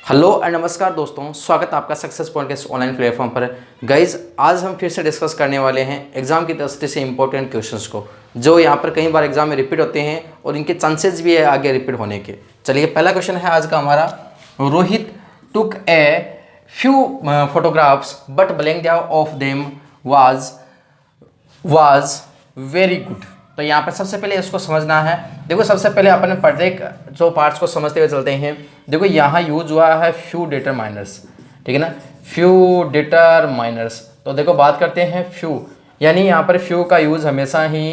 Hello and नमस्कार दोस्तों, स्वागत है आपका सक्सेस पॉइंट के ऑनलाइन प्लेटफॉर्म पर। गाइज, आज हम फिर से डिस्कस करने वाले हैं एग्जाम की दृष्टि से इंपॉर्टेंट क्वेश्चंस को, जो यहाँ पर कई बार एग्जाम में रिपीट होते हैं और इनके चांसेस भी है आगे रिपीट होने के। चलिए, पहला क्वेश्चन है आज का हमारा। Rohit took a few photographs but blank of them was very good. तो यहाँ पर सबसे पहले इसको समझना है। देखो, सबसे पहले अपन प्रत्येक जो पार्ट्स को समझते हुए चलते हैं। देखो, यहाँ यूज हुआ है फ्यू डिटरमाइनर्स, ठीक है ना, फ्यू डिटरमाइनर्स। तो देखो, बात करते हैं फ्यू, यानी यहाँ पर फ्यू का यूज हमेशा ही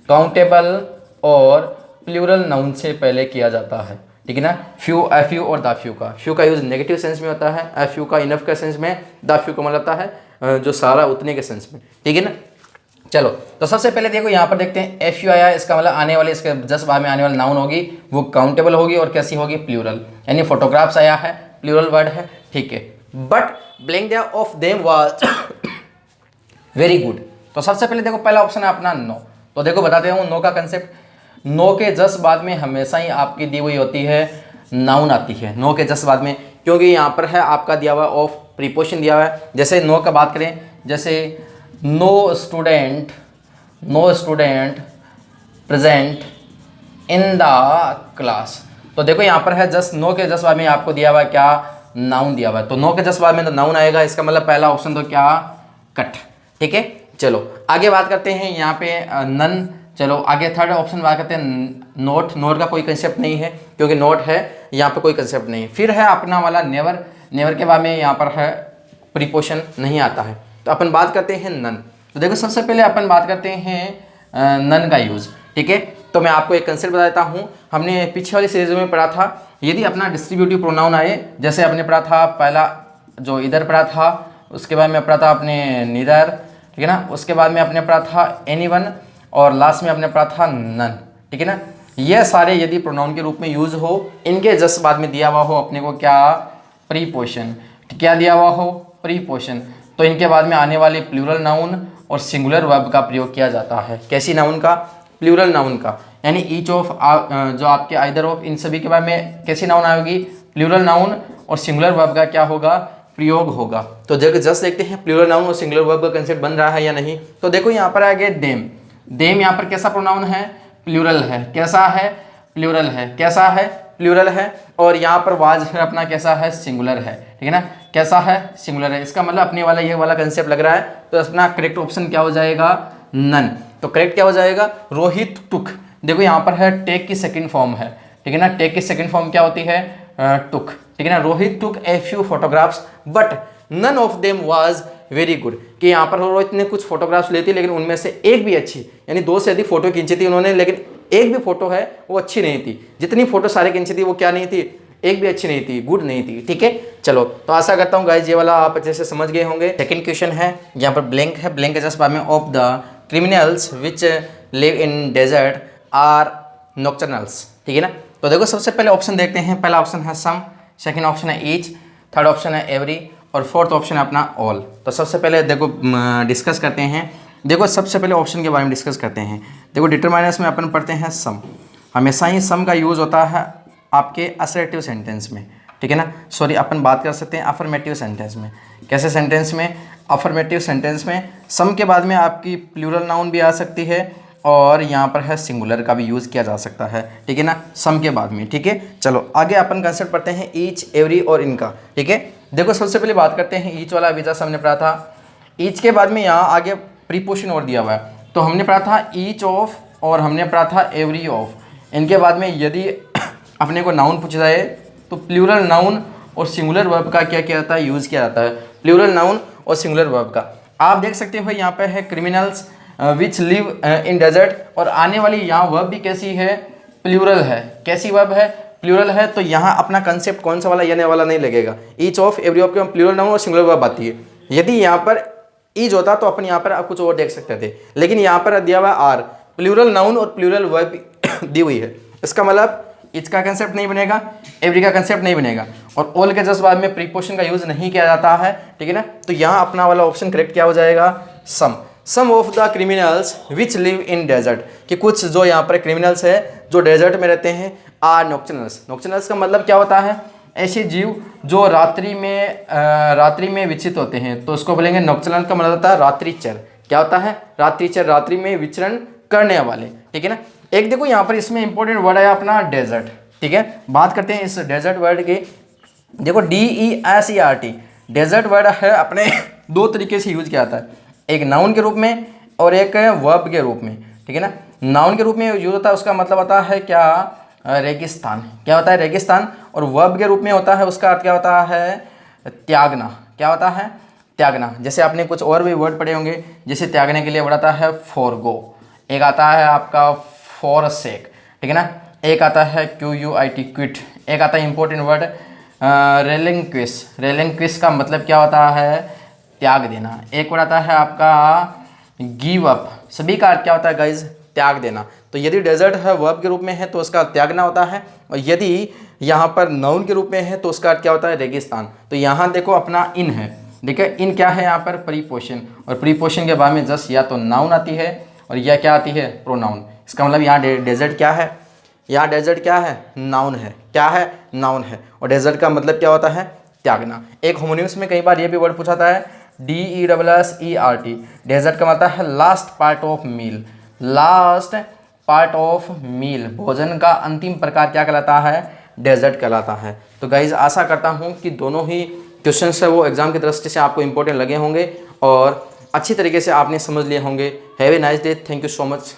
काउंटेबल और प्लूरल नाउन से पहले किया जाता है, ठीक है ना। फ्यू, अ फ्यू और द फ्यू का फ्यू का यूज नेगेटिव सेंस में होता है, अ फ्यू का इनफ के सेंस में, द फ्यू का मतलब होता है जो सारा उतने के सेंस में, ठीक है ना। चलो, तो सबसे पहले देखो, यहाँ पर देखते हैं एफ यू आया, इसका मतलब आने वाले, इसके जस्ट बाद में आने वाली नाउन होगी वो काउंटेबल होगी और कैसी होगी, प्लूरल, यानी फोटोग्राफ्स आया है, प्लूरल वर्ड है, ठीक है। But blank of them was very good. तो सबसे पहले देखो, पहला ऑप्शन है अपना नो। तो देखो, बताते हूँ नो का कंसेप्ट। नो के जस्ट बाद में हमेशा ही आपकी दी हुई होती है नाउन आती है, नो के जस्ट बाद में, क्योंकि यहाँ पर है आपका दिया हुआ ऑफ प्रीपोजिशन दिया हुआ है। जैसे नो का बात करें, जैसे no student present in the class. तो देखो, यहाँ पर है जस्ट नो के जस्ट बाद में आपको दिया हुआ है क्या, नाउन दिया हुआ है। तो नो के जस्ट बाद में तो नाउन आएगा, इसका मतलब पहला ऑप्शन तो क्या, कट, ठीक है। चलो आगे बात करते हैं यहाँ पे नन। चलो आगे थर्ड ऑप्शन बात करते हैं नोट। नोट का कोई कंसेप्ट नहीं है, क्योंकि नोट है, यहाँ पे कोई कंसेप्ट नहीं है। फिर है अपना वाला नेवर। नेवर के बाद में यहाँ पर है प्रीपोजिशन नहीं आता है। तो अपन बात करते हैं नन। तो देखो, सबसे पहले अपन बात करते हैं नन का यूज़, ठीक है। तो मैं आपको एक कंसेप्ट बता देता हूँ। हमने पीछे वाली सीरीज में पढ़ा था, यदि अपना डिस्ट्रीब्यूटिव प्रोनाउन आए, जैसे आपने पढ़ा था पहला जो इधर पढ़ा था, उसके बाद में पढ़ा था अपने नीदर, ठीक है ना, उसके बाद में आपने पढ़ा था एनीवन, और लास्ट में आपने पढ़ा था नन, ठीक है ना। ये सारे यदि प्रोनाउन के रूप में यूज हो, इनके जस्ट बाद में दिया हुआ हो अपने को क्या, प्रीपोजिशन। क्या दिया हुआ हो, प्रीपोजिशन। तो इनके बाद में आने वाले प्लूरल नाउन और सिंगुलर वर्ब का प्रयोग किया जाता है। कैसी नाउन का, प्लूरल नाउन का, यानी ईच ऑफ जो आपके आइदर ऑफ, इन सभी के बाद में कैसी नाउन आएगी, प्लूरल नाउन और सिंगुलर वर्ब का क्या होगा, प्रयोग होगा। तो जस्ट देखते हैं प्लूरल नाउन और सिंगुलर वर्ब का कंसेप्ट बन रहा है या नहीं। तो देखो, यहाँ पर आ गया डेम। डेम यहाँ पर कैसा प्रोनाउन है, प्लूरल है। कैसा है, प्लूरल है। कैसा है, प्लूरल है। और यहाँ पर वाज है अपना कैसा है, सिंगुलर है, ठीक है ना। कैसा है, सिंगुलर है। इसका मतलब अपने वाला ये वाला कंसेप्ट लग रहा है। तो अपना करेक्ट ऑप्शन क्या हो जाएगा, नन। तो करेक्ट क्या हो जाएगा, रोहित टुक। देखो, यहाँ पर है टेक की सेकंड फॉर्म है, ठीक है ना। टेक की सेकंड फॉर्म क्या होती है, टुक, ठीक है ना। Rohit took a few photographs but none of them was very good. कि यहाँ पर रोहित ने कुछ फोटोग्राफ्स ली थी, लेकिन उनमें से एक भी अच्छी, यानी दो से अधिक फोटो खींची थी उन्होंने, लेकिन एक भी फोटो है वो अच्छी नहीं थी। जितनी फोटो सारे खींची थी वो क्या नहीं थी, एक भी अच्छी नहीं थी, गुड नहीं थी, ठीक है। चलो, तो आशा करता हूँ गाइस ये वाला आप अच्छे से समझ गए होंगे। सेकंड क्वेश्चन है, यहाँ पर ब्लैंक है। ब्लैंक के जस्ट बाद में of the criminals which live in desert are nocturnals, ठीक है ना। तो देखो, सबसे पहले ऑप्शन देखते हैं। पहला ऑप्शन है सम, सेकंड ऑप्शन है ईच, थर्ड ऑप्शन है एवरी, और फोर्थ ऑप्शन है अपना ऑल। तो सबसे पहले देखो डिस्कस करते हैं। देखो, सबसे पहले ऑप्शन के बारे में डिस्कस करते हैं। देखो, डिटरमाइनर्स में अपन पढ़ते हैं सम। हमेशा ही सम का यूज़ होता है आपके असर्टिव सेंटेंस में, ठीक है ना। सॉरी, अपन बात कर सकते हैं अफर्मेटिव सेंटेंस में। कैसे सेंटेंस में, अफर्मेटिव सेंटेंस में सम के बाद में आपकी प्लूरल नाउन भी आ सकती है, और यहाँ पर है सिंगुलर का भी यूज़ किया जा सकता है, ठीक है ना, सम के बाद में, ठीक है। चलो आगे अपन कंसेप्ट पढ़ते हैं ईच, एवरी और इनका, ठीक है। देखो, सबसे पहले बात करते हैं ईच वाला। अभी जैसा हमने पढ़ा था, ईच के बाद में यहाँ आगे प्रीपोजिशन और दिया हुआ है। तो हमने पढ़ा था ईच ऑफ और हमने पढ़ा था एवरी ऑफ। इनके बाद में यदि अपने को नाउन पूछा जाए तो प्लूरल नाउन और सिंगुलर वर्ब का क्या किया जाता है, यूज़ किया जाता है। प्लूरल नाउन और सिंगुलर वर्ब का आप देख सकते हो, यहाँ पे है criminals which live in desert, और आने वाली यहाँ वर्ब भी कैसी है, प्लूरल है। कैसी वर्ब है, प्लूरल है। तो यहाँ अपना कंसेप्ट कौन सा वाला, यानी वाला नहीं लगेगा। ईच ऑफ, एवरी ऑफ के प्लूरल नाउन और सिंगुलर वर्ब आती है। यदि यहाँ पर ईच होता तो अपन यहाँ पर कुछ और देख सकते थे, लेकिन यहाँ पर दिया हुआ आर, प्लूरल नाउन और प्लूरल वर्ब दी हुई है। इसका मतलब ईच का कंसेप्ट नहीं बनेगा, एवरी का कंसेप्ट नहीं बनेगा, और ऑल के जस्ट बाद में प्रीपोजिशन का यूज नहीं किया जाता है, ठीक है ना। तो यहाँ अपना वाला ऑप्शन करेक्ट क्या हो जाएगा, some. Some of the criminals which live in desert, कि कुछ जो यहाँ पर क्रिमिनल्स है जो डेजर्ट में रहते हैं, आर नॉक्टर्नल्स। नॉक्टर्नल्स का मतलब क्या होता है, ऐसे जीव जो रात्रि में विकसित होते हैं तो उसको बोलेंगे नॉक्टर्नल, का मतलब होता है रात्रिचर। क्या होता है? रात्रिचर, रात्रि में विचरण करने वाले, ठीक है ना। एक देखो यहाँ पर इसमें इंपॉर्टेंट वर्ड है अपना डेजर्ट, ठीक है। बात करते हैं इस डेजर्ट वर्ड की। देखो DESERT डेजर्ट वर्ड है अपने दो तरीके से यूज किया जाता है, एक नाउन के रूप में और एक वर्ब के रूप में, ठीक है ना। नाउन के रूप में यूज होता है, उसका मतलब होता है क्या? रेगिस्तान। क्या होता है? रेगिस्तान। और वर्ब के रूप में होता है, उसका अर्थ क्या होता है? त्यागना। क्या होता है? त्यागना। जैसे आपने कुछ और भी वर्ड पढ़े होंगे, जैसे त्यागने के लिए वर्ड आता है फॉरगो, एक आता है आपका फॉरसेक, ठीक है ना। एक आता है QUIT क्विट, एक आता है इंपॉर्टेंट वर्ड रेलिंक्विश। रेलिंक्विश का मतलब क्या होता है? त्याग देना। एक वर्ड आता है आपका गिव अप, सभी का अर्थ क्या होता है गाइज? त्याग देना। तो यदि डेजर्ट है वर्ब के रूप में है तो उसका त्यागना होता है, और यदि यहाँ पर नाउन के रूप में है तो उसका अर्थ क्या होता है? रेगिस्तान। तो यहाँ देखो अपना इन है, देखिए इन क्या है यहाँ पर? प्रीपोजिशन। और प्रीपोजिशन के बाद में जस्ट या तो नाउन आती है और या क्या आती है? प्रोनाउन। इसका मतलब यहाँ डेजर्ट क्या है? यहाँ डेजर्ट क्या है? नाउन है। क्या है? नाउन है। और डेजर्ट का मतलब क्या होता है? त्यागना। एक होमोनिम्स में कई बार ये भी वर्ड पूछा था है DESSERT। डेजर्ट का मतलब है last part of meal. Last part of meal, भोजन का अंतिम प्रकार क्या कहलाता है? डेजर्ट कहलाता है। तो गाइज आशा करता हूँ कि दोनों ही क्वेश्चंस है वो एग्जाम की दृष्टि से आपको इंपॉर्टेंट लगे होंगे और अच्छी तरीके से आपने समझ लिए होंगे। Have a nice day. Thank you so much.